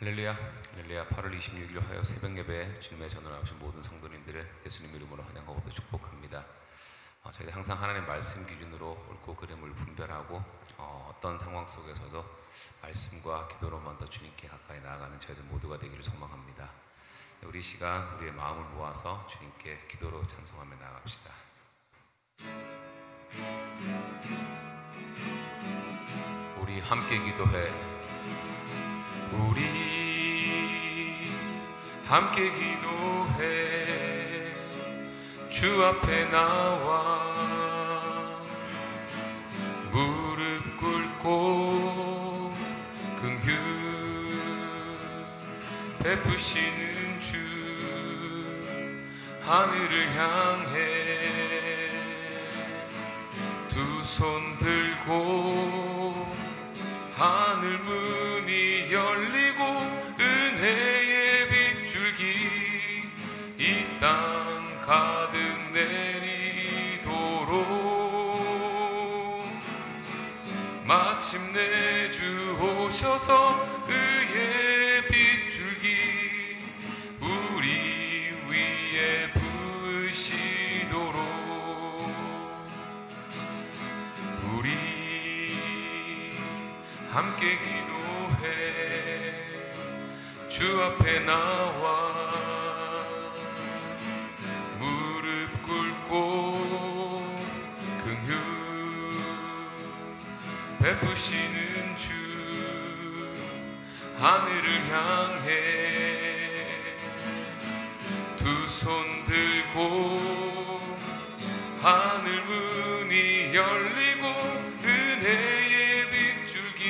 할렐루야, 할렐루야. 8월 26일 화요 새벽 예배에 주님의 전을 나오신 모든 성도님들을 예수님 이름으로 환영하고 또 축복합니다. 저희들 항상 하나님의 말씀 기준으로 옳고 그름을 분별하고 어떤 상황 속에서도 말씀과 기도로만 더 주님께 가까이 나아가는 저희들 모두가 되기를 소망합니다. 우리 시간 우리의 마음을 모아서 주님께 기도로 찬송하며 나아갑시다. 우리 함께 기도해. 우리 함께 기도해. 주 앞에 나와 무릎 꿇고 긍휼 베푸시는 주 하늘을 향해 두 손 들고 하늘 문이 열리고 은혜의 빗줄기 이 땅 가득 내리도록 마침내 주 오셔서 의의 빗줄기 우리 위에 부으시도록 우리 함께 기도해. 주 앞에 나와 무릎 꿇고 긍휼 베푸시는 주 하늘을 향해 두 손 들고 하늘 문이 열리고 은혜의 빗줄기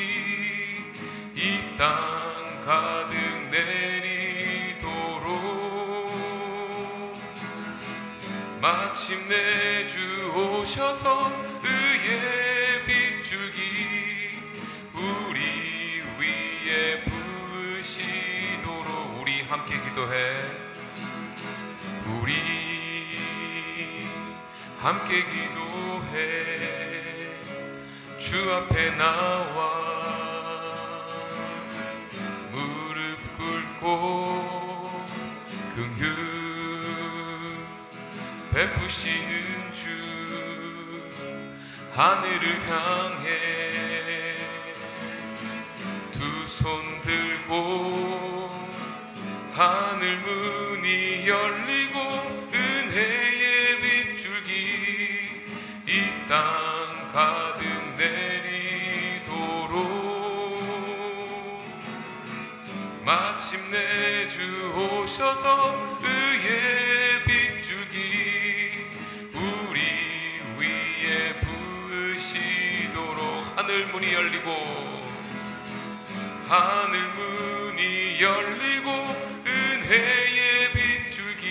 이 땅 가득 내리도록 마침내 주 오셔서 의의 빗줄기 우리 위에 부으시도록 우리 함께 기도해. 우리 함께 기도해. 주 앞에 나와 무릎 꿇고 긍휼 베푸시는 주 하늘을 향해 두 손 들고 하늘 문이 열리고 은혜의 빗줄기 이 땅 가득 내리도록 마침내 주 오셔서 의의 빗줄기 우리 위에 부으시도록 하늘 문이 열리고 하늘 문이 열리고 은혜의 빗줄기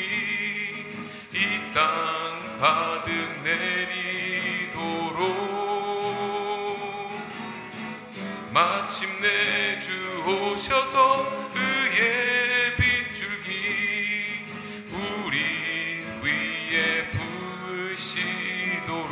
이 땅 가득 내리도록 마침내 주 오셔서 의의 빗줄기 우리 위에 부으시도록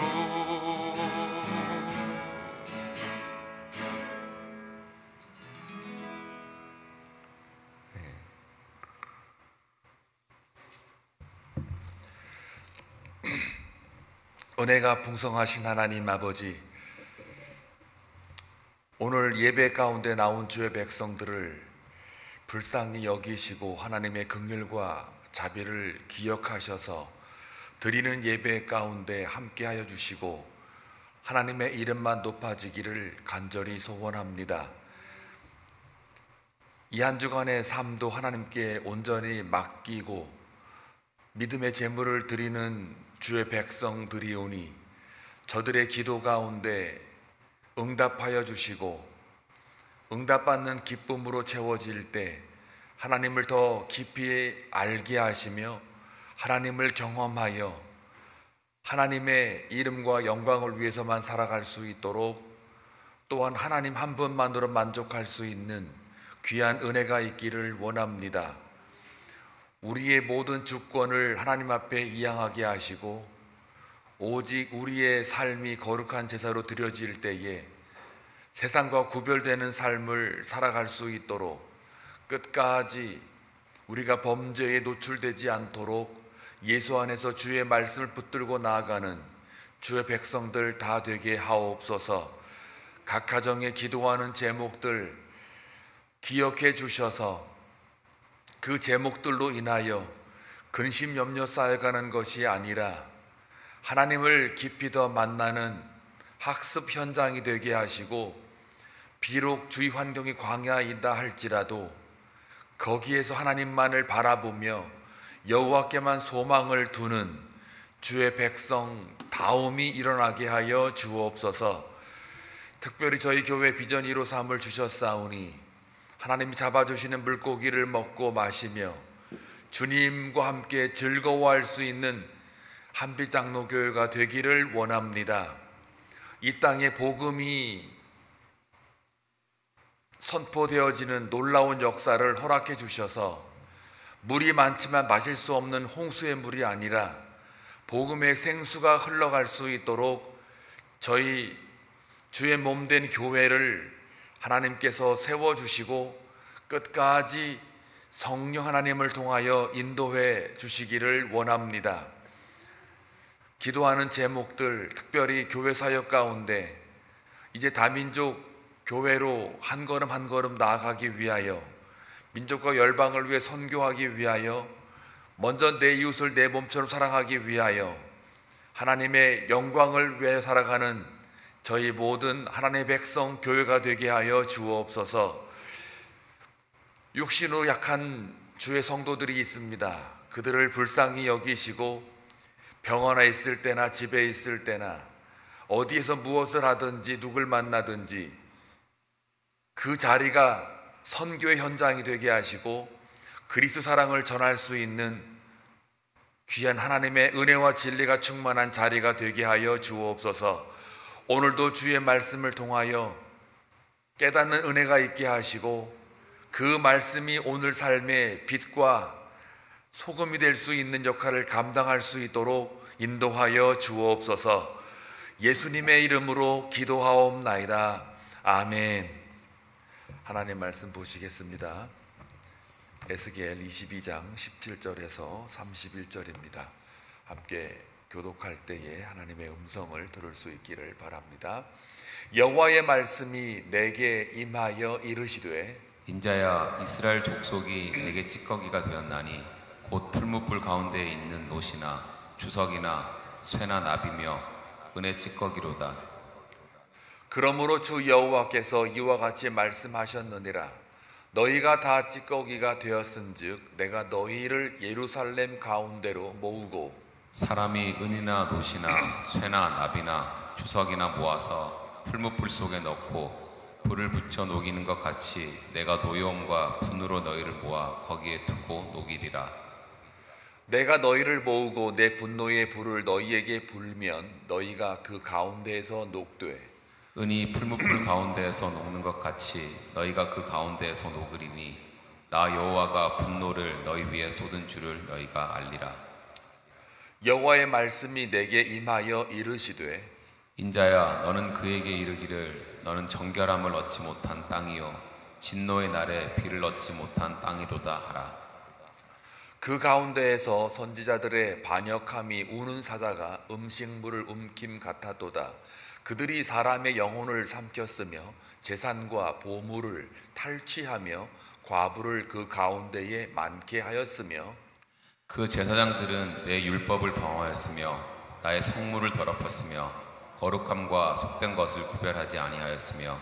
은혜가 풍성하신 하나님 아버지, 오늘 예배 가운데 나온 주의 백성들을 불쌍히 여기시고 하나님의 긍휼과 자비를 기억하셔서 드리는 예배 가운데 함께하여 주시고 하나님의 이름만 높아지기를 간절히 소원합니다. 이 한 주간의 삶도 하나님께 온전히 맡기고 믿음의 제물을 드리는 주의 백성들이오니 저들의 기도 가운데 응답하여 주시고 응답받는 기쁨으로 채워질 때 하나님을 더 깊이 알게 하시며 하나님을 경험하여 하나님의 이름과 영광을 위해서만 살아갈 수 있도록 또한 하나님 한 분만으로 만족할 수 있는 귀한 은혜가 있기를 원합니다. 우리의 모든 주권을 하나님 앞에 이양하게 하시고 오직 우리의 삶이 거룩한 제사로 드려질 때에 세상과 구별되는 삶을 살아갈 수 있도록 끝까지 우리가 범죄에 노출되지 않도록 예수 안에서 주의 말씀을 붙들고 나아가는 주의 백성들 다 되게 하옵소서. 각 가정에 기도하는 제목들 기억해 주셔서 그 제목들로 인하여 근심 염려 쌓여가는 것이 아니라 하나님을 깊이 더 만나는 학습 현장이 되게 하시고, 비록 주위 환경이 광야이다 할지라도 거기에서 하나님만을 바라보며 여호와께만 소망을 두는 주의 백성 다움이 일어나게 하여 주옵소서. 특별히 저희 교회 비전 153을 주셨사오니 하나님이 잡아주시는 물고기를 먹고 마시며 주님과 함께 즐거워할 수 있는 한빛장로교회가 되기를 원합니다. 이 땅에 복음이 선포되어지는 놀라운 역사를 허락해 주셔서 물이 많지만 마실 수 없는 홍수의 물이 아니라 복음의 생수가 흘러갈 수 있도록 저희 주의 몸된 교회를 하나님께서 세워주시고 끝까지 성령 하나님을 통하여 인도해 주시기를 원합니다. 기도하는 제목들, 특별히 교회 사역 가운데 이제 다민족 교회로 한 걸음 한 걸음 나아가기 위하여, 민족과 열방을 위해 선교하기 위하여, 먼저 내 이웃을 내 몸처럼 사랑하기 위하여 하나님의 영광을 위해 살아가는 저희 모든 하나님의 백성 교회가 되게 하여 주옵소서. 육신으로 약한 주의 성도들이 있습니다. 그들을 불쌍히 여기시고 병원에 있을 때나 집에 있을 때나 어디에서 무엇을 하든지 누굴 만나든지 그 자리가 선교의 현장이 되게 하시고 그리스도 사랑을 전할 수 있는 귀한 하나님의 은혜와 진리가 충만한 자리가 되게 하여 주옵소서. 오늘도 주의 말씀을 통하여 깨닫는 은혜가 있게 하시고 그 말씀이 오늘 삶의 빛과 소금이 될 수 있는 역할을 감당할 수 있도록 인도하여 주옵소서. 예수님의 이름으로 기도하옵나이다. 아멘. 하나님 말씀 보시겠습니다. 에스겔 22장 17절에서 31절입니다. 함께 교독할 때에 하나님의 음성을 들을 수 있기를 바랍니다. 여호와의 말씀이 내게 임하여 이르시되, 인자야, 이스라엘 족속이 내게 찌꺼기가 되었나니 곧 풀무불 가운데에 있는 노시나 주석이나 쇠나 나비며 은혜 찌꺼기로다. 그러므로 주 여호와께서 이와 같이 말씀하셨느니라. 너희가 다 찌꺼기가 되었은즉 내가 너희를 예루살렘 가운데로 모으고 사람이 은이나 노시나 쇠나 나비나 주석이나 모아서 풀무불 속에 넣고 불을 붙여 녹이는 것 같이 내가 노여움과 분으로 너희를 모아 거기에 두고 녹이리라. 내가 너희를 모으고 내 분노의 불을 너희에게 불면 너희가 그 가운데에서 녹되 은이 풀무불 가운데에서 녹는 것 같이 너희가 그 가운데에서 녹으리니 나 여호와가 분노를 너희 위에 쏟은 줄을 너희가 알리라. 여호와의 말씀이 내게 임하여 이르시되, 인자야, 너는 그에게 이르기를 너는 정결함을 얻지 못한 땅이요 진노의 날에 비를 얻지 못한 땅이로다 하라. 그 가운데에서 선지자들의 반역함이 우는 사자가 음식물을 움킴 같았도다. 그들이 사람의 영혼을 삼켰으며 재산과 보물을 탈취하며 과부를 그 가운데에 많게 하였으며 그 제사장들은 내 율법을 방어하였으며 나의 성물을 더럽혔으며 거룩함과 속된 것을 구별하지 아니하였으며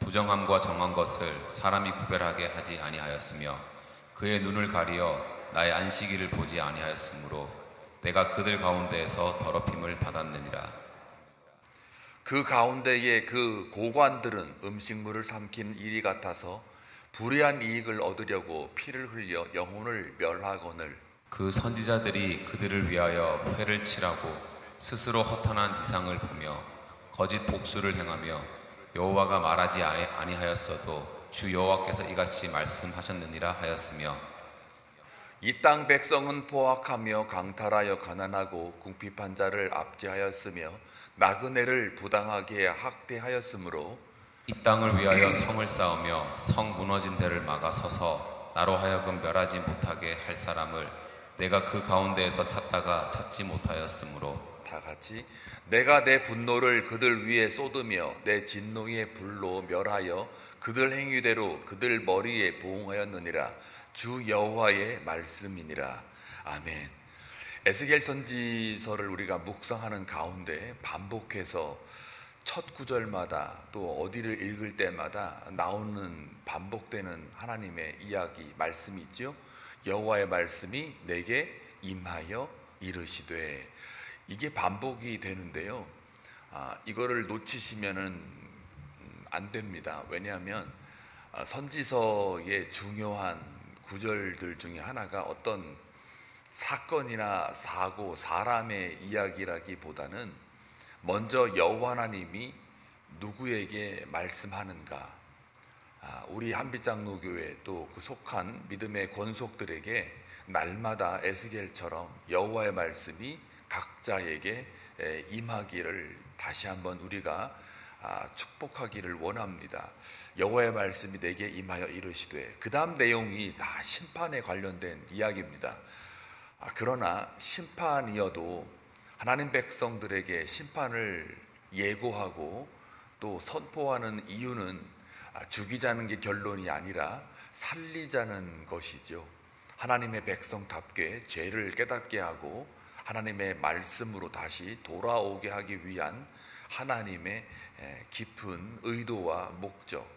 부정함과 정한 것을 사람이 구별하게 하지 아니하였으며 그의 눈을 가리어 나의 안식일을 보지 아니하였으므로 내가 그들 가운데에서 더럽힘을 받았느니라. 그 가운데에 그 고관들은 음식물을 삼킨 일이 같아서 불의한 이익을 얻으려고 피를 흘려 영혼을 멸하거늘 그 선지자들이 그들을 위하여 회를 치라고 스스로 허탄한 이상을 보며 거짓 복수를 행하며 여호와가 말하지 아니하였어도 주 여호와께서 이같이 말씀하셨느니라 하였으며 이 땅 백성은 포악하며 강탈하여 가난하고 궁핍한 자를 압제하였으며 나그네를 부당하게 학대하였으므로 이 땅을 위하여 성을 쌓으며 성 무너진 데를 막아 서서 나로 하여금 멸하지 못하게 할 사람을 내가 그 가운데에서 찾다가 찾지 못하였으므로. 다 같이 내가 내 분노를 그들 위에 쏟으며 내 진노의 불로 멸하여 그들 행위대로 그들 머리에 보응하였느니라. 주 여호와의 말씀이니라. 아멘. 에스겔 선지서를 우리가 묵상하는 가운데 반복해서 첫 구절마다 또 어디를 읽을 때마다 나오는 반복되는 하나님의 이야기 말씀이 있죠. 여호와의 말씀이 내게 임하여 이르시되, 이게 반복이 되는데요. 이거를 놓치시면은 안 됩니다. 왜냐하면 선지서의 중요한 구절들 중에 하나가 어떤 사건이나 사고, 사람의 이야기라기보다는 먼저 여호와 하나님이 누구에게 말씀하는가, 우리 한빛장로교회 또 그 속한 믿음의 권속들에게 날마다 에스겔처럼 여호와의 말씀이 각자에게 임하기를 다시 한번 우리가 축복하기를 원합니다. 여호와의 말씀이 내게 임하여 이르시되, 그 다음 내용이 다 심판에 관련된 이야기입니다. 그러나 심판이어도 하나님 백성들에게 심판을 예고하고 또 선포하는 이유는 죽이자는 게 결론이 아니라 살리자는 것이죠. 하나님의 백성답게 죄를 깨닫게 하고 하나님의 말씀으로 다시 돌아오게 하기 위한 하나님의 깊은 의도와 목적,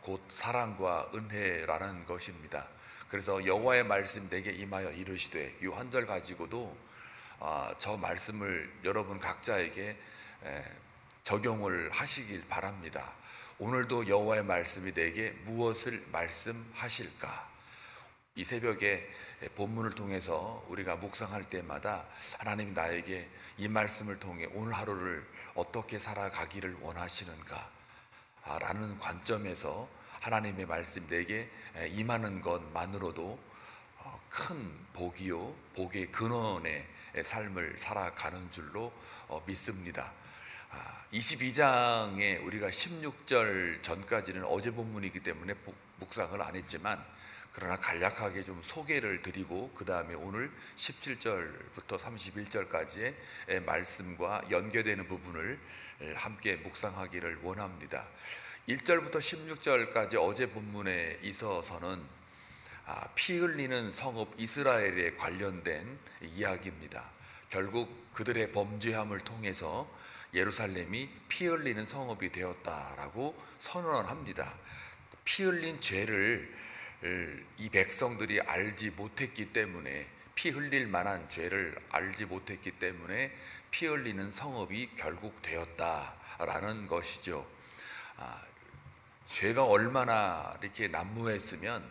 곧 사랑과 은혜라는 것입니다. 그래서 여호와의 말씀 내게 임하여 이르시되, 이 한 절 가지고도 저 말씀을 여러분 각자에게 적용을 하시길 바랍니다. 오늘도 여호와의 말씀이 내게 무엇을 말씀하실까? 이 새벽에 본문을 통해서 우리가 묵상할 때마다 하나님이 나에게 이 말씀을 통해 오늘 하루를 어떻게 살아가기를 원하시는가 라는 관점에서 하나님의 말씀 내게 임하는 것만으로도 큰 복이요, 복의 근원의 삶을 살아가는 줄로 믿습니다. 22장에 우리가 16절 전까지는 어제 본문이기 때문에 묵상을 안 했지만, 그러나 간략하게 좀 소개를 드리고 그 다음에 오늘 17절부터 31절까지의 말씀과 연계되는 부분을 함께 묵상하기를 원합니다. 1절부터 16절까지 어제 본문에 있어서는 피 흘리는 성읍 이스라엘에 관련된 이야기입니다. 결국 그들의 범죄함을 통해서 예루살렘이 피 흘리는 성읍이 되었다라고 선언합니다. 피 흘린 죄를 이 백성들이 알지 못했기 때문에, 피 흘릴 만한 죄를 알지 못했기 때문에 피 흘리는 성읍이 결국 되었다라는 것이죠. 죄가 얼마나 이렇게 난무했으면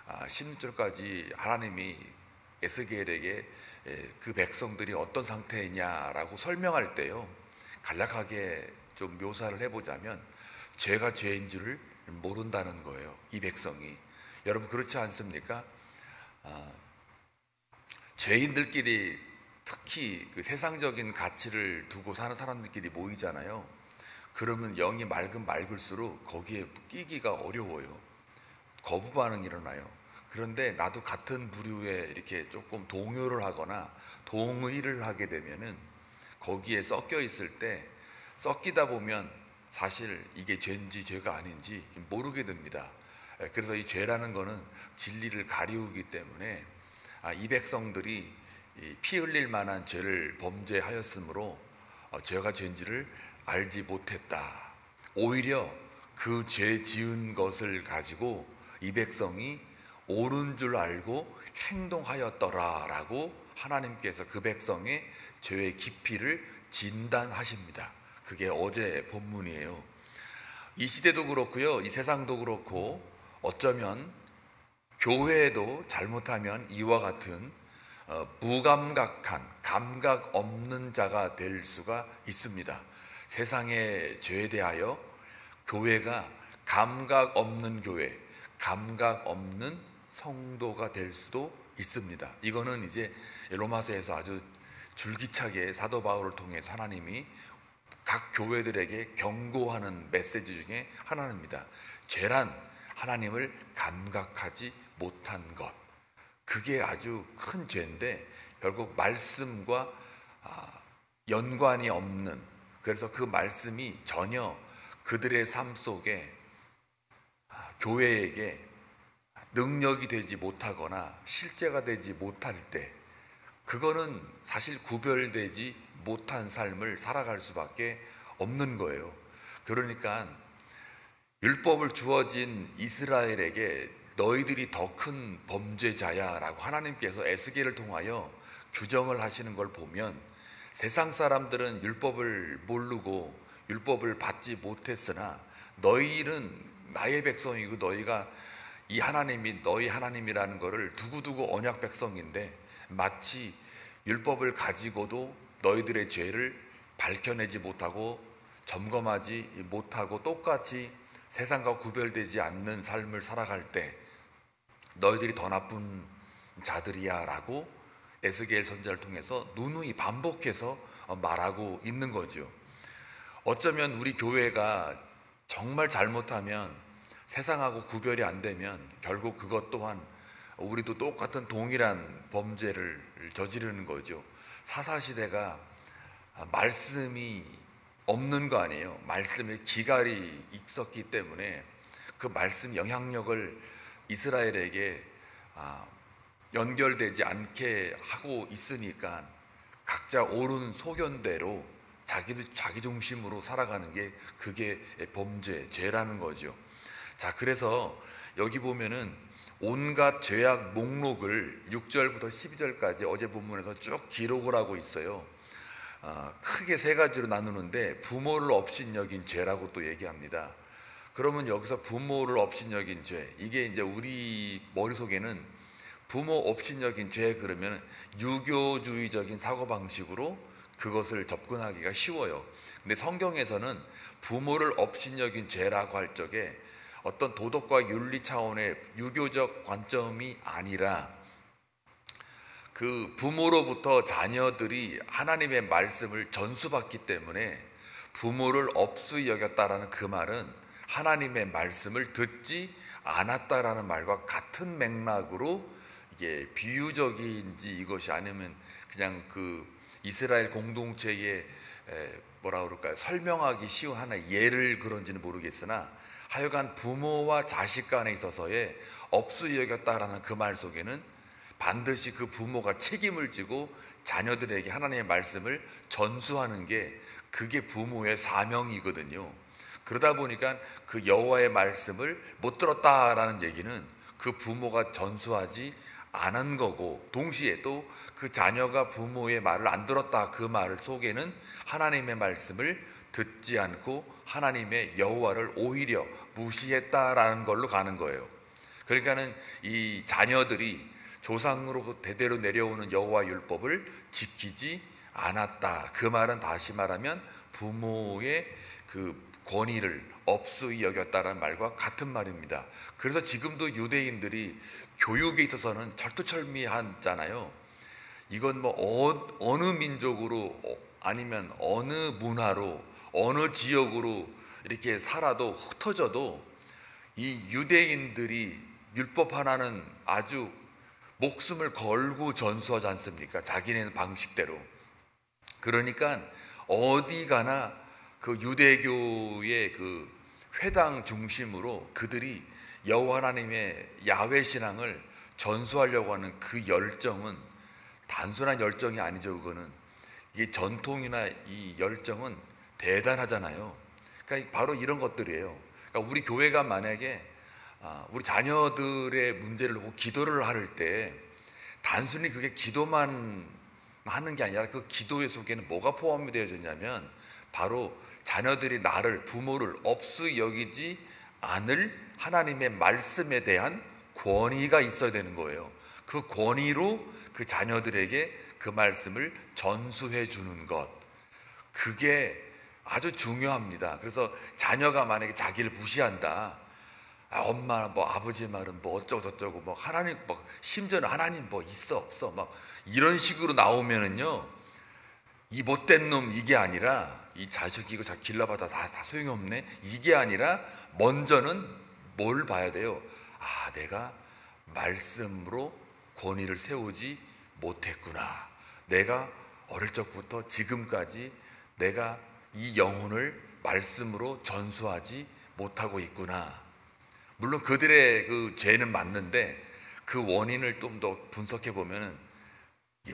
16절까지 하나님이 에스겔에게 그 백성들이 어떤 상태냐라고 설명할 때요, 간략하게 좀 묘사를 해보자면 죄가 죄인 줄을 모른다는 거예요, 이 백성이. 여러분 그렇지 않습니까? 죄인들끼리, 특히 그 세상적인 가치를 두고 사는 사람들끼리 모이잖아요. 그러면 영이 맑을수록 거기에 끼기가 어려워요. 거부 반응이 일어나요. 그런데 나도 같은 부류에 이렇게 조금 동요를 하거나 동의를 하게 되면은 거기에 섞여 있을 때, 섞이다 보면 사실 이게 죄인지 죄가 아닌지 모르게 됩니다. 그래서 이 죄라는 거는 진리를 가리우기 때문에 이 백성들이 피 흘릴 만한 죄를 범죄하였으므로 죄가 죄인지를 알지 못했다. 오히려 그 죄 지은 것을 가지고 이 백성이 옳은 줄 알고 행동하였더라라고 하나님께서 그 백성의 죄의 깊이를 진단하십니다. 그게 어제 본문이에요. 이 시대도 그렇고요, 이 세상도 그렇고, 어쩌면 교회도 잘못하면 이와 같은 무감각한, 감각 없는 자가 될 수가 있습니다. 세상의 죄에 대하여 교회가 감각 없는 교회, 감각 없는 성도가 될 수도 있습니다. 이거는 이제 로마서에서 아주 줄기차게 사도 바울을 통해서 하나님이 각 교회들에게 경고하는 메시지 중에 하나입니다. 죄란 하나님을 감각하지 못한 것, 그게 아주 큰 죄인데 결국 말씀과 연관이 없는, 그래서 그 말씀이 전혀 그들의 삶 속에 교회에게 능력이 되지 못하거나 실제가 되지 못할 때, 그거는 사실 구별되지 못한 삶을 살아갈 수밖에 없는 거예요. 그러니까 율법을 주어진 이스라엘에게 너희들이 더 큰 범죄자야 라고 하나님께서 에스겔을 통하여 규정을 하시는 걸 보면, 세상 사람들은 율법을 모르고 율법을 받지 못했으나 너희는 나의 백성이고 너희가 이 하나님이 너희 하나님이라는 것을 두고두고 언약 백성인데, 마치 율법을 가지고도 너희들의 죄를 밝혀내지 못하고 점검하지 못하고 똑같이 세상과 구별되지 않는 삶을 살아갈 때 너희들이 더 나쁜 자들이야 라고 에스겔 선지자를 통해서 누누이 반복해서 말하고 있는 거죠. 어쩌면 우리 교회가 정말 잘못하면, 세상하고 구별이 안 되면 결국 그것 또한 우리도 똑같은 동일한 범죄를 저지르는 거죠. 사사시대가 말씀이 없는 거 아니에요. 말씀에 기갈이 있었기 때문에 그 말씀 영향력을 이스라엘에게 연결되지 않게 하고 있으니까 각자 옳은 소견대로 자기 중심으로 살아가는 게 그게 범죄, 죄라는 거죠. 자, 그래서 여기 보면은 온갖 죄악 목록을 6절부터 12절까지 어제 본문에서 쭉 기록을 하고 있어요. 크게 세 가지로 나누는데 부모를 업신여긴 죄라고 또 얘기합니다. 그러면 여기서 부모를 업신여긴 죄, 이게 이제 우리 머릿속에는 부모 업신여긴 죄 그러면 유교주의적인 사고방식으로 그것을 접근하기가 쉬워요. 근데 성경에서는 부모를 업신여긴 죄라고 할 적에 어떤 도덕과 윤리 차원의 유교적 관점이 아니라 그 부모로부터 자녀들이 하나님의 말씀을 전수받기 때문에 부모를 업수히 여겼다라는 그 말은 하나님의 말씀을 듣지 않았다라는 말과 같은 맥락으로, 이게 비유적인지 이것이 아니면 그냥 그 이스라엘 공동체의 뭐라 그럴까요? 설명하기 쉬운 하나의 예를 그런지는 모르겠으나 하여간 부모와 자식 간에 있어서의 업수히 여겼다라는 그 말 속에는 반드시 그 부모가 책임을 지고 자녀들에게 하나님의 말씀을 전수하는 게 그게 부모의 사명이거든요. 그러다 보니까 그 여호와의 말씀을 못 들었다라는 얘기는 그 부모가 전수하지 않은 거고, 동시에 또 그 자녀가 부모의 말을 안 들었다 그 말 속에는 하나님의 말씀을 듣지 않고 하나님의 여호와를 오히려 무시했다라는 걸로 가는 거예요. 그러니까는 이 자녀들이 조상으로 대대로 내려오는 여호와 율법을 지키지 않았다. 그 말은 다시 말하면 부모의 그 권위를 업수히 여겼다라는 말과 같은 말입니다. 그래서 지금도 유대인들이 교육에 있어서는 철두철미하잖아요. 이건 뭐 어느 민족으로 아니면 어느 문화로 어느 지역으로 이렇게 살아도 흩어져도 이 유대인들이 율법 하나는 아주 목숨을 걸고 전수하지 않습니까? 자기네 방식대로. 그러니까 어디 가나 그 유대교의 그 회당 중심으로 그들이 여호와 하나님의 야훼 신앙을 전수하려고 하는 그 열정은 단순한 열정이 아니죠. 그거는 이게 전통이나 이 열정은 대단하잖아요. 그러니까 바로 이런 것들이에요. 그러니까 우리 교회가 만약에 우리 자녀들의 문제를 보고 기도를 할 때 단순히 그게 기도만 하는 게 아니라 그 기도의 속에는 뭐가 포함이 되어져 있냐면 바로 자녀들이 나를, 부모를 업수히 여기지 않을 하나님의 말씀에 대한 권위가 있어야 되는 거예요. 그 권위로 그 자녀들에게 그 말씀을 전수해 주는 것, 그게 아주 중요합니다. 그래서 자녀가 만약에 자기를 무시한다, 엄마 뭐 아버지 말은 뭐 어쩌고 저쩌고 뭐 하나님 뭐 심지어는 하나님 뭐 있어 없어 막 이런 식으로 나오면은요, 이 못된 놈 이게 아니라 이 자식 이거 자 길러봐도 다 소용이 없네 이게 아니라 먼저는 뭘 봐야 돼요? 아, 내가 말씀으로 권위를 세우지 못했구나. 내가 어릴 적부터 지금까지 내가 이 영혼을 말씀으로 전수하지 못하고 있구나. 물론 그들의 그 죄는 맞는데 그 원인을 좀 더 분석해 보면은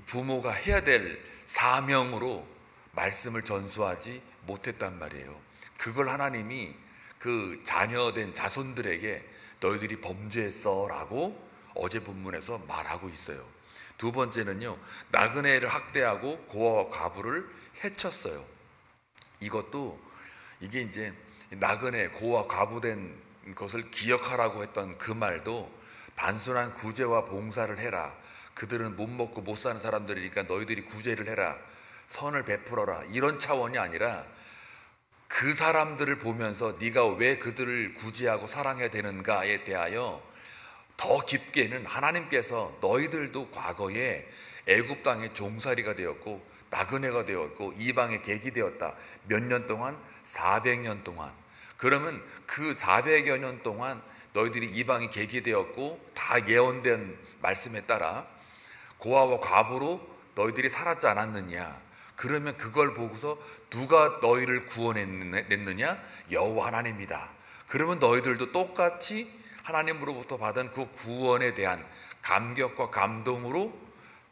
부모가 해야 될 사명으로 말씀을 전수하지 못했단 말이에요. 그걸 하나님이 그 자녀된 자손들에게 너희들이 범죄했어 라고 어제 본문에서 말하고 있어요. 두 번째는요, 나그네를 학대하고 고아와 과부를 해쳤어요. 이것도 이게 이제 나그네 고아 과부된 것을 기억하라고 했던 그 말도 단순한 구제와 봉사를 해라, 그들은 못 먹고 못 사는 사람들이니까 너희들이 구제를 해라, 선을 베풀어라, 이런 차원이 아니라 그 사람들을 보면서 네가 왜 그들을 구제하고 사랑해야 되는가에 대하여 더 깊게는 하나님께서 너희들도 과거에 애굽 땅의 종살이가 되었고 나그네가 되었고 이방의 객이 되었다. 몇 년 동안? 400년 동안. 그러면 그 400여 년 동안 너희들이 이방의 객이 되었고 다 예언된 말씀에 따라 고아와 과부로 너희들이 살았지 않았느냐? 그러면 그걸 보고서 누가 너희를 구원했느냐? 여호와 하나님이다. 그러면 너희들도 똑같이 하나님으로부터 받은 그 구원에 대한 감격과 감동으로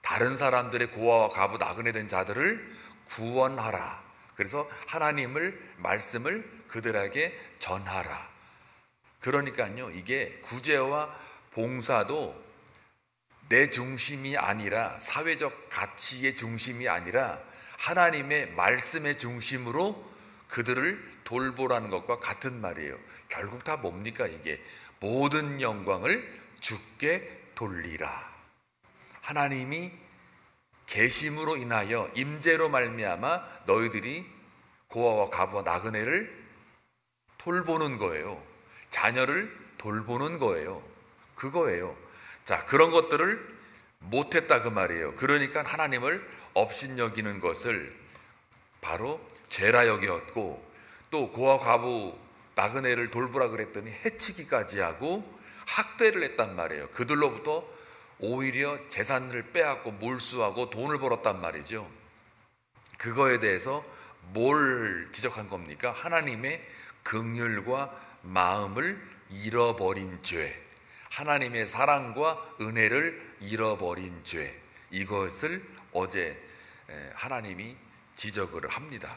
다른 사람들의 고아와 과부 나그네 된 자들을 구원하라. 그래서 하나님을 말씀을 그들에게 전하라. 그러니까요, 이게 구제와 봉사도 내 중심이 아니라, 사회적 가치의 중심이 아니라 하나님의 말씀의 중심으로 그들을 돌보라는 것과 같은 말이에요. 결국 다 뭡니까? 이게 모든 영광을 주께 돌리라. 하나님이 계심으로 인하여 임재로 말미암아 너희들이 고아와 과부와 나그네를 돌보는 거예요. 자녀를 돌보는 거예요. 그거예요. 자, 그런 것들을 못했다 그 말이에요. 그러니까 하나님을 업신여기는 것을 바로 죄라 여겼고, 또 고아 과부 나그네를 돌보라 그랬더니 해치기까지 하고 학대를 했단 말이에요. 그들로부터 오히려 재산을 빼앗고 몰수하고 돈을 벌었단 말이죠. 그거에 대해서 뭘 지적한 겁니까? 하나님의 긍휼과 마음을 잃어버린 죄, 하나님의 사랑과 은혜를 잃어버린 죄, 이것을 어제 하나님이 지적을 합니다.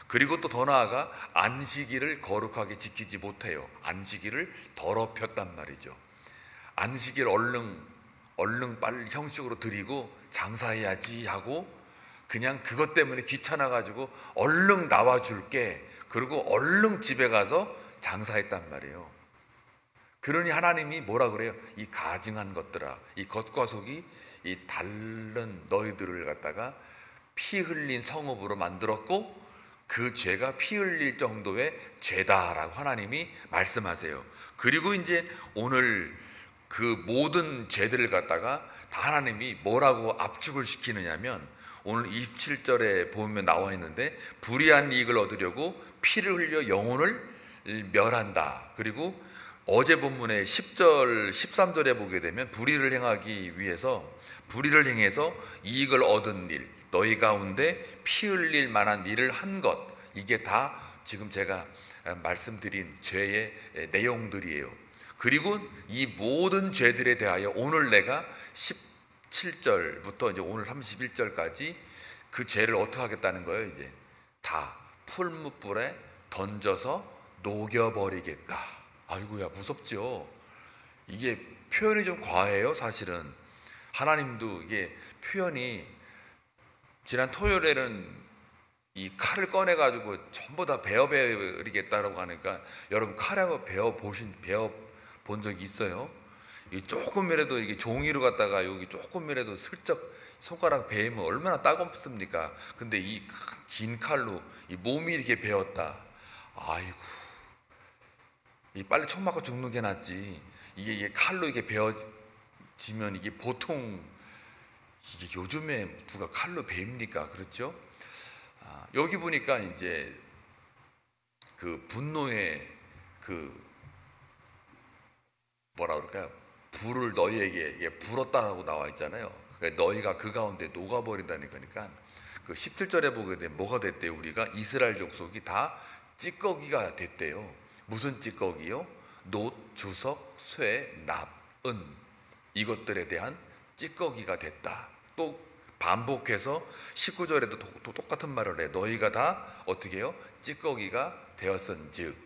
그리고 또 더 나아가 안식일을 거룩하게 지키지 못해요. 안식일을 더럽혔단 말이죠. 안식일 얼른 빨리 형식으로 드리고 장사해야지 하고 그냥 그것 때문에 귀찮아가지고 얼른 나와줄게, 그리고 얼른 집에 가서 장사했단 말이에요. 그러니 하나님이 뭐라 그래요? 이 가증한 것들아, 이 겉과 속이 이 다른 너희들을 갖다가 피 흘린 성읍으로 만들었고 그 죄가 피 흘릴 정도의 죄다라고 하나님이 말씀하세요. 그리고 이제 오늘 그 모든 죄들을 갖다가 다 하나님이 뭐라고 압축을 시키느냐면, 오늘 27절에 보면 나와 있는데 불의한 이익을 얻으려고 피를 흘려 영혼을 멸한다. 그리고 어제 본문의 10절, 13절에 보게 되면 불의를 행해서 이익을 얻은 일, 너희 가운데 피 흘릴 만한 일을 한 것, 이게 다 지금 제가 말씀드린 죄의 내용들이에요. 그리고 이 모든 죄들에 대하여 오늘 내가 17절부터 이제 오늘 31절까지 그 죄를 어떻게 하겠다는 거예요? 이제 다 풀무불에 던져서 녹여버리겠다. 아이고야, 무섭죠? 이게 표현이 좀 과해요, 사실은. 하나님도 이게 표현이, 지난 토요일에는 이 칼을 꺼내가지고 전부 다 베어버리겠다라고 하니까, 여러분 칼하고 베어본 적 있어요? 이 조금이라도 이게 종이로 갖다가 여기 조금이라도 슬쩍 손가락 베이면 얼마나 따갑습니까? 근데 이 긴 칼로 이 몸이 이렇게 베었다. 아이고, 이 빨리 총 맞고 죽는 게 낫지. 이게 칼로 이렇게 베어지면 이게 보통, 이게 요즘에 누가 칼로 베입니까? 그렇죠? 여기 보니까 이제 그 분노의 그 뭐라 그럴까요? 불을 너희에게 불었다라고 나와 있잖아요. 그러니까 너희가 그 가운데 녹아버린다니까. 그러니까 그 17절에 보게 되면 뭐가 됐대요? 우리가 이스라엘 족속이 다 찌꺼기가 됐대요. 무슨 찌꺼기요? 놋, 주석, 쇠, 납, 은, 이것들에 대한 찌꺼기가 됐다. 또 반복해서 19절에도 또 똑같은 말을 해. 너희가 다 어떻게 해요? 찌꺼기가 되었은즉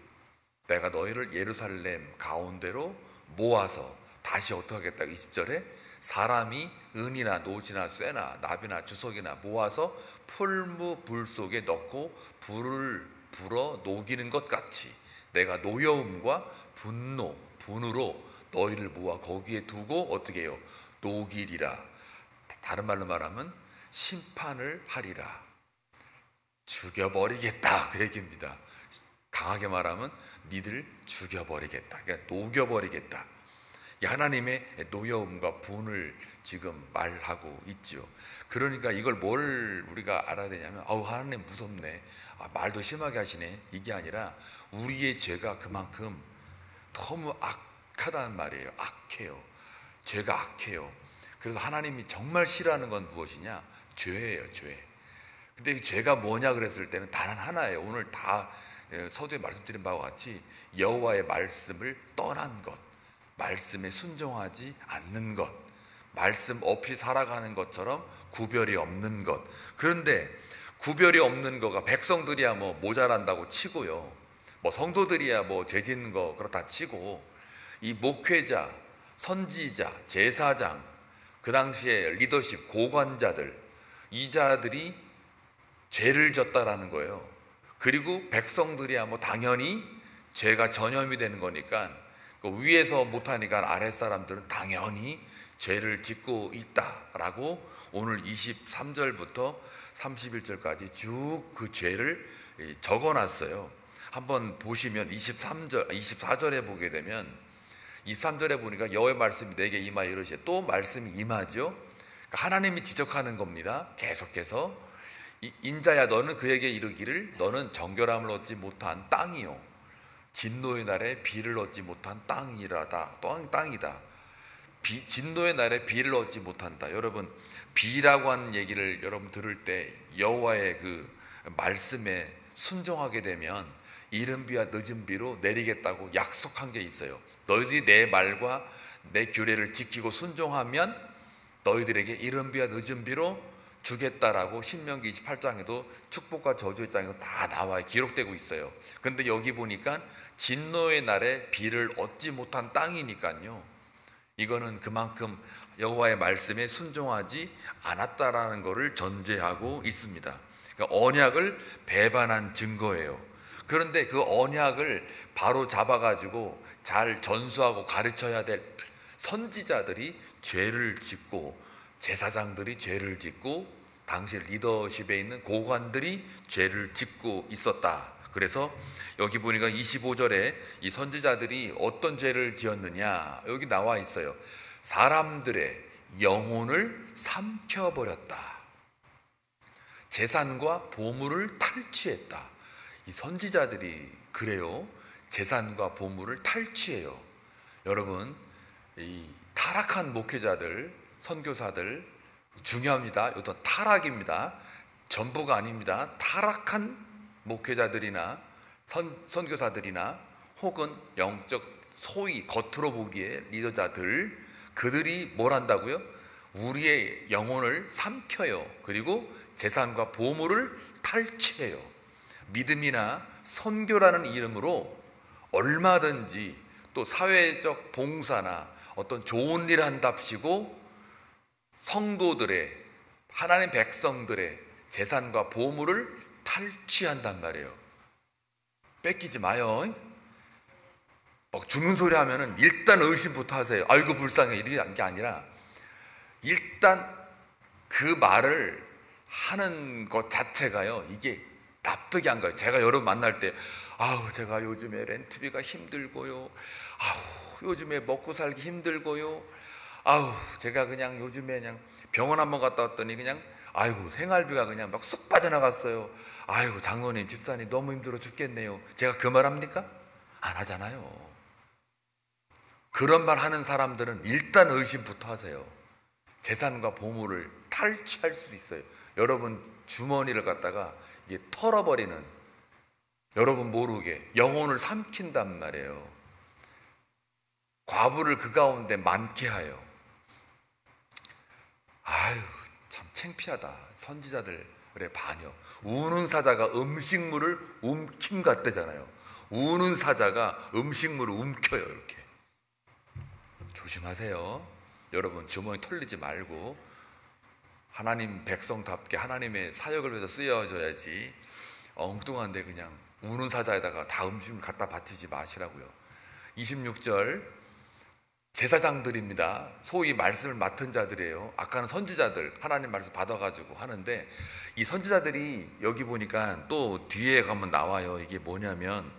내가 너희를 예루살렘 가운데로 모아서 다시 어떻게 하겠다. 20절에 사람이 은이나 노지나 쇠나 납이나 주석이나 모아서 풀무불 속에 넣고 불을 불어 녹이는 것 같이 내가 노여움과 분노, 분으로 너희를 모아 거기에 두고 어떻게 해요? 녹이리라. 다른 말로 말하면 심판을 하리라. 죽여버리겠다, 그 얘기입니다. 강하게 말하면 니들 죽여버리겠다, 그러니까 녹여버리겠다. 하나님의 노여움과 분을 지금 말하고 있지요. 그러니까 이걸 뭘 우리가 알아야 되냐면 하나님 무섭네, 말도 심하게 하시네, 이게 아니라 우리의 죄가 그만큼 너무 악하다는 말이에요. 악해요. 죄가 악해요. 그래서 하나님이 정말 싫어하는 건 무엇이냐? 죄예요, 죄. 근데 이 죄가 뭐냐 그랬을 때는 단 하나예요. 오늘 다 서두에 말씀드린 바와 같이 여호와의 말씀을 떠난 것, 말씀에 순종하지 않는 것, 말씀 없이 살아가는 것처럼 구별이 없는 것. 그런데 구별이 없는 거가 백성들이야 뭐 모자란다고 치고요, 뭐 성도들이야 뭐 죄 짓는 거 그렇다 치고, 이 목회자, 선지자, 제사장, 그 당시에 리더십, 고관자들, 이 자들이 죄를 졌다라는 거예요. 그리고 백성들이야 뭐 당연히 죄가 전염이 되는 거니까 위에서 못하니까 아랫사람들은 당연히 죄를 짓고 있다라고 오늘 23절부터 31절까지 쭉 그 죄를 적어놨어요. 한번 보시면 24절에 보게 되면 23절에 보니까 여호와의 말씀이 내게 임하여 이르시되, 또 말씀이 임하죠. 그러니까 하나님이 지적하는 겁니다. 계속해서 인자야 너는 그에게 이르기를 너는 정결함을 얻지 못한 땅이요 진노의 날에 비를 얻지 못한 땅이라다. 땅이다. 진노의 날에 비를 얻지 못한다. 여러분, 비라고 하는 얘기를 여러분 들을 때 여호와의 그 말씀에 순종하게 되면 이른 비와 늦은 비로 내리겠다고 약속한 게 있어요. 너희들이 내 말과 내 규례를 지키고 순종하면 너희들에게 이른 비와 늦은 비로 주겠다라고 신명기 28장에도 축복과 저주의 장에도 다 나와 기록되고 있어요. 근데 여기 보니까 진노의 날에 비를 얻지 못한 땅이니까요, 이거는 그만큼 여호와의 말씀에 순종하지 않았다라는 것을 전제하고 있습니다. 그러니까 언약을 배반한 증거예요. 그런데 그 언약을 바로 잡아가지고 잘 전수하고 가르쳐야 될 선지자들이 죄를 짓고, 제사장들이 죄를 짓고, 당시 리더십에 있는 고관들이 죄를 짓고 있었다. 그래서 여기 보니까 25절에 이 선지자들이 어떤 죄를 지었느냐 여기 나와 있어요. 사람들의 영혼을 삼켜버렸다. 재산과 보물을 탈취했다. 이 선지자들이 그래요. 재산과 보물을 탈취해요. 여러분, 이 타락한 목회자들, 선교사들 중요합니다. 이것도 타락입니다. 전부가 아닙니다. 타락한 목회자들이나 선교사들이나 혹은 영적 소위 겉으로 보기에 리더자들, 그들이 뭘 한다고요? 우리의 영혼을 삼켜요. 그리고 재산과 보물을 탈취해요. 믿음이나 선교라는 이름으로 얼마든지 또 사회적 봉사나 어떤 좋은 일 한답시고 성도들의, 하나님 백성들의 재산과 보물을 탈취한단 말이에요. 뺏기지 마요. 막 죽는 소리 하면은 일단 의심부터 하세요. 아이고 불쌍해, 이런 게 아니라 일단 그 말을 하는 것 자체가요, 이게 납득이 안 가요. 제가 여러분 만날 때 제가 요즘에 렌트비가 힘들고요, 요즘에 먹고 살기 힘들고요, 제가 그냥 요즘에 그냥 병원 한번 갔다 왔더니 그냥 생활비가 그냥 막 쑥 빠져나갔어요. 장로님, 집사님 너무 힘들어 죽겠네요. 제가 그 말 합니까? 안 하잖아요. 그 그런 말 하는 사람들은 일단 의심부터 하세요. 재산과 보물을 탈취할 수 있어요. 여러분 주머니를 갖다가 이게 털어버리는, 여러분 모르게 영혼을 삼킨단 말이에요. 과부를 그 가운데 많게 하여. 아유, 참 창피하다. 선지자들의 반역. 우는 사자가 음식물을 움킴 같대잖아요. 우는 사자가 음식물을 움켜요. 이렇게 조심하세요. 여러분 주머니 털리지 말고 하나님 백성답게 하나님의 사역을 위해서 쓰여져야지 엉뚱한데 그냥 우는 사자에다가 다 음식을 갖다 바치지 마시라고요. 26절 제사장들입니다. 소위 말씀을 맡은 자들이에요. 아까는 선지자들, 하나님 말씀 받아가지고 하는데, 이 선지자들이 여기 보니까 또 뒤에 가면 나와요. 이게 뭐냐면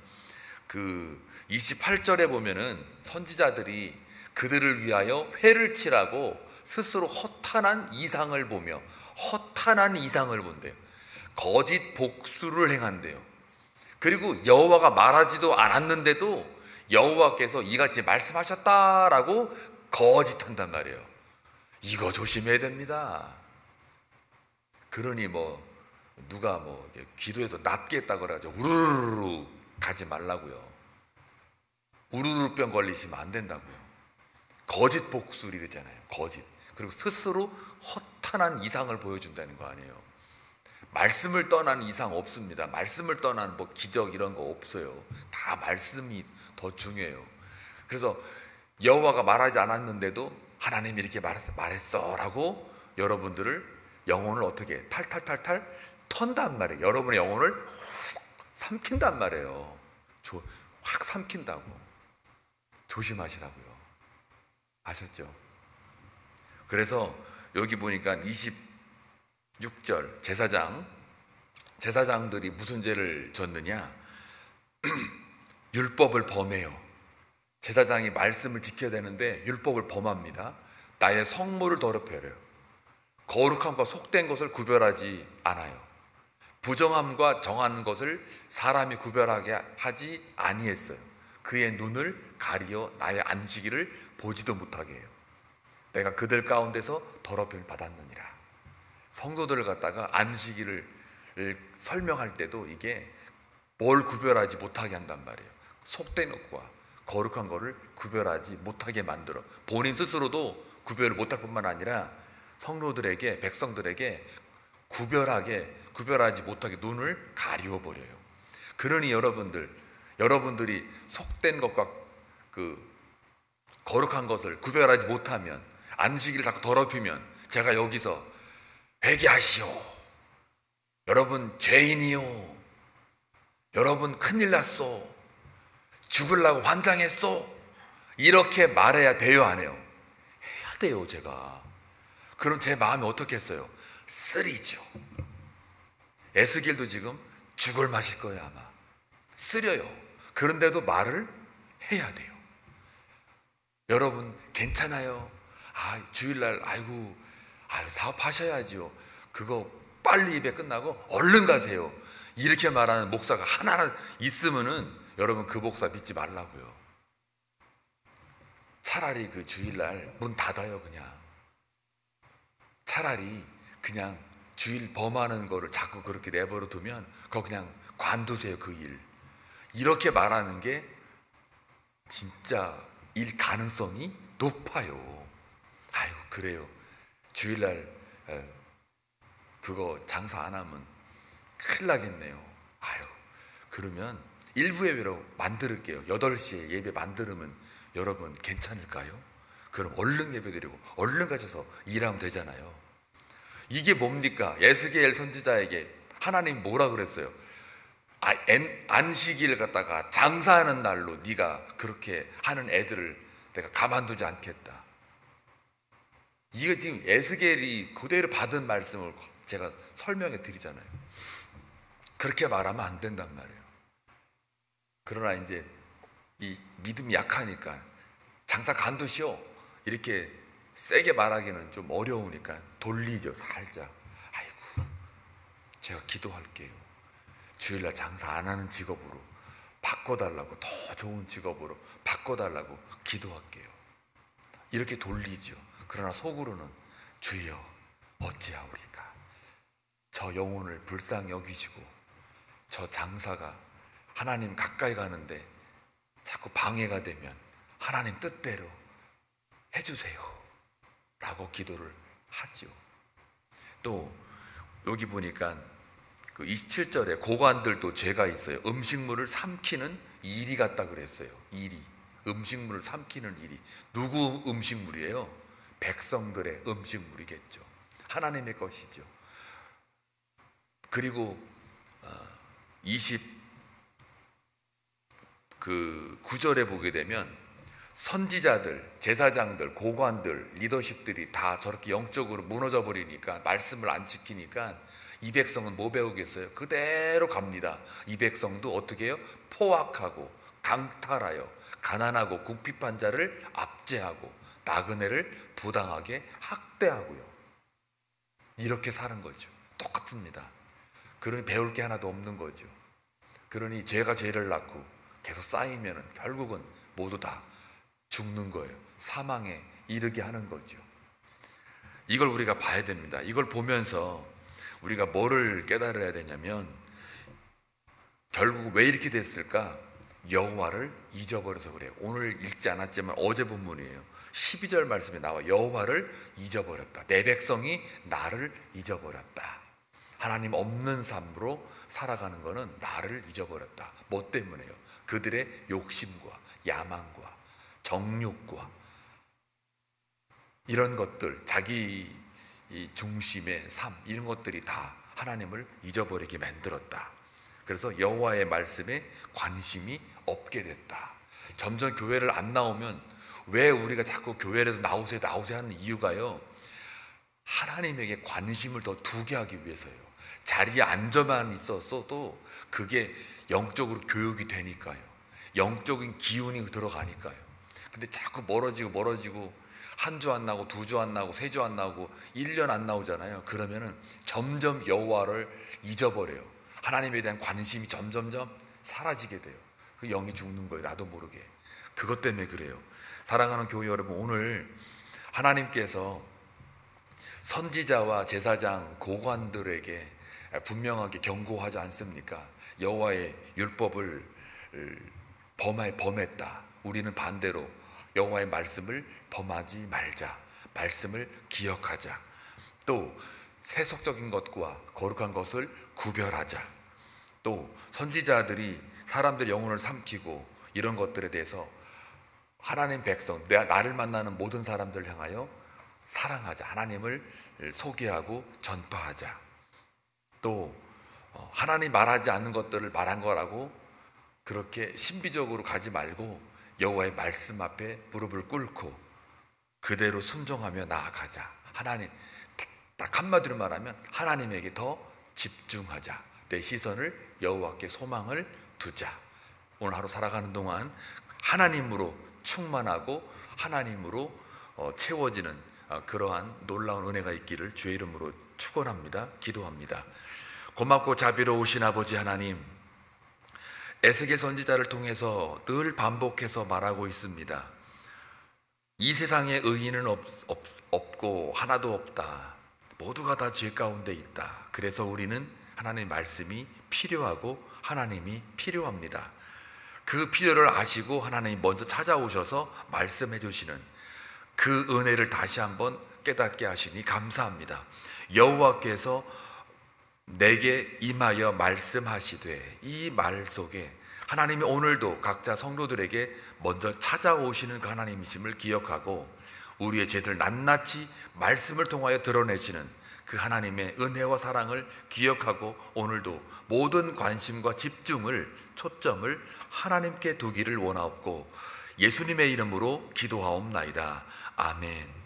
그 28절에 보면은 선지자들이 그들을 위하여 회를 치라고 스스로 허탄한 이상을 보며, 허탄한 이상을 본대요. 거짓 복수를 행한대요. 그리고 여호와가 말하지도 않았는데도 여호와께서 이같이 말씀하셨다라고 거짓한단 말이에요. 이거 조심해야 됩니다. 그러니 뭐 누가 뭐 기도해서 낫겠다 그래가지고 우르르 가지 말라고요. 우르르병 걸리시면 안 된다고요. 거짓 복술이 되잖아요. 거짓. 그리고 스스로 허탄한 이상을 보여준다는 거 아니에요. 말씀을 떠난 이상 없습니다. 말씀을 떠난 뭐 기적 이런 거 없어요. 다 말씀이 더 중요해요. 그래서 여호와가 말하지 않았는데도 하나님이 이렇게 말했어라고 여러분들을 영혼을 어떻게 탈탈탈탈 턴단 말이에요. 여러분의 영혼을 삼킨단 말이에요. 확 삼킨다고. 조심하시라고요. 아셨죠? 그래서 여기 보니까 26절 제사장들이 무슨 죄를 졌느냐? 율법을 범해요. 제사장이 말씀을 지켜야 되는데 율법을 범합니다. 나의 성물을 더럽혀요. 거룩함과 속된 것을 구별하지 않아요. 부정함과 정한 것을 사람이 구별하게 하지 아니했어요. 그의 눈을 가리어 나의 안식일을 보지도 못하게 해요. 내가 그들 가운데서 더럽힘을 받았느니라. 성도들을 갖다가 안식일을 설명할 때도 이게 뭘 구별하지 못하게 한단 말이에요. 속된 것과 거룩한 것을 구별하지 못하게 만들어. 본인 스스로도 구별을 못할 뿐만 아니라 성도들에게, 백성들에게 구별하지 못하게 눈을 가리워 버려요. 그러니 여러분들이 속된 것과 그 거룩한 것을 구별하지 못하면, 안식일을 자꾸 더럽히면 제가 여기서 회개하시오, 여러분 죄인이요, 여러분 큰일 났소, 죽으려고 환장했소, 이렇게 말해야 돼요, 안 해요? 해야 돼요. 제가 그럼 제 마음이 어떻겠어요? 쓰리죠. 에스겔도 지금 죽을 맛일 거예요. 아마 쓰려요. 그런데도 말을 해야 돼요. 여러분 괜찮아요. 주일날 아이고 사업하셔야지요. 그거 빨리 입에 끝나고 얼른 가세요. 이렇게 말하는 목사가 하나 있으면은 여러분 그 목사 믿지 말라고요. 차라리 그 주일날 문 닫아요. 그냥 차라리 그냥 주일 범하는 거를 자꾸 그렇게 내버려 두면 그거 그냥 관두세요. 그 일. 이렇게 말하는 게 진짜 일 가능성이 높아요. 아이고 그래요. 주일날 그거 장사 안 하면 큰일 나겠네요. 아유, 그러면 일부 예배로 만들게요. 8시에 예배 만들면 여러분 괜찮을까요? 그럼 얼른 예배 드리고 얼른 가셔서 일하면 되잖아요. 이게 뭡니까? 에스겔 선지자에게 하나님 뭐라 그랬어요? 안식일 갖다가 장사하는 날로 네가 그렇게 하는 애들을 내가 가만두지 않겠다. 이게 지금 에스겔이 그대로 받은 말씀을 제가 설명해 드리잖아요. 그렇게 말하면 안 된단 말이에요. 그러나 이제 이 믿음이 약하니까 장사 간두시오 이렇게 세게 말하기는 좀 어려우니까 돌리죠. 살짝. 아이고 제가 기도할게요. 주일날 장사 안 하는 직업으로 바꿔달라고, 더 좋은 직업으로 바꿔달라고 기도할게요. 이렇게 돌리죠. 그러나 속으로는 주여 어찌하오리까, 저 영혼을 불쌍히 여기시고 저 장사가 하나님 가까이 가는데 자꾸 방해가 되면 하나님 뜻대로 해주세요 라고 기도를 하죠. 또 여기 보니까 그 27절에 고관들도 죄가 있어요. 음식물을 삼키는 일이 같다 그랬어요. 일이, 음식물을 삼키는 일이. 누구 음식물이에요? 백성들의 음식물이겠죠. 하나님의 것이죠. 그리고 29절에 보게 되면 선지자들, 제사장들, 고관들, 리더십들이 다 저렇게 영적으로 무너져 버리니까, 말씀을 안 지키니까 이 백성은 뭐 배우겠어요? 그대로 갑니다. 이 백성도 어떻게 해요? 포악하고 강탈하여 가난하고 궁핍한 자를 압제하고 나그네를 부당하게 학대하고요. 이렇게 사는 거죠. 똑같습니다. 그러니 배울 게 하나도 없는 거죠. 그러니 죄가 죄를 낳고 계속 쌓이면 결국은 모두 다 죽는 거예요. 사망에 이르게 하는 거죠. 이걸 우리가 봐야 됩니다. 이걸 보면서 우리가 뭐를 깨달아야 되냐면, 결국 왜 이렇게 됐을까? 여호와를 잊어버려서 그래요. 오늘 읽지 않았지만 어제 본문이에요. 12절 말씀에 나와 여호와를 잊어버렸다. 내 백성이 나를 잊어버렸다. 하나님 없는 삶으로 살아가는 것은 나를 잊어버렸다. 뭐 때문에요? 그들의 욕심과 야망과 정욕과 이런 것들, 자기 중심의 삶, 이런 것들이 다 하나님을 잊어버리게 만들었다. 그래서 여호와의 말씀에 관심이 없게 됐다. 점점 교회를 안 나오면, 왜 우리가 자꾸 교회에서 나오세요 하는 이유가요, 하나님에게 관심을 더 두게 하기 위해서예요. 자리에 앉아만 있었어도 그게 영적으로 교육이 되니까요. 영적인 기운이 들어가니까요. 근데 자꾸 멀어지고 한 주 안 나고, 두 주 안 나고, 세 주 안 나고, 1년 안 나오잖아요. 그러면은 점점 여호와를 잊어버려요. 하나님에 대한 관심이 점점점 사라지게 돼요. 그 영이 죽는 거예요. 나도 모르게. 그것 때문에 그래요. 사랑하는 교회 여러분, 오늘 하나님께서 선지자와 제사장, 고관들에게 분명하게 경고하지 않습니까? 여호와의 율법을 범했다. 우리는 반대로 여호와의 말씀을 범하지 말자. 말씀을 기억하자. 또 세속적인 것과 거룩한 것을 구별하자. 또 선지자들이 사람들 영혼을 삼키고 이런 것들에 대해서 하나님 백성, 나를 만나는 모든 사람들을 향하여 사랑하자. 하나님을 소개하고 전파하자. 또 하나님 말하지 않는 것들을 말한 거라고 그렇게 신비적으로 가지 말고 여호와의 말씀 앞에 무릎을 꿇고 그대로 순종하며 나아가자. 하나님, 딱 한마디로 말하면 하나님에게 더 집중하자. 내 시선을 여호와께 소망을 두자. 오늘 하루 살아가는 동안 하나님으로 충만하고 하나님으로 채워지는 그러한 놀라운 은혜가 있기를 주의 이름으로 축원합니다. 기도합니다. 고맙고 자비로우신 아버지 하나님, 에스겔 선지자를 통해서 늘 반복해서 말하고 있습니다. 이 세상에 의인은 없고 하나도 없다. 모두가 다 죄 가운데 있다. 그래서 우리는 하나님의 말씀이 필요하고 하나님이 필요합니다. 그 필요를 아시고 하나님이 먼저 찾아오셔서 말씀해 주시는 그 은혜를 다시 한번 깨닫게 하시니 감사합니다. 여호와께서 내게 임하여 말씀하시되, 이 말 속에 하나님이 오늘도 각자 성도들에게 먼저 찾아오시는 그 하나님이심을 기억하고 우리의 죄들 낱낱이 말씀을 통하여 드러내시는 그 하나님의 은혜와 사랑을 기억하고 오늘도 모든 관심과 집중을, 초점을 하나님께 두기를 원하옵고 예수님의 이름으로 기도하옵나이다. 아멘.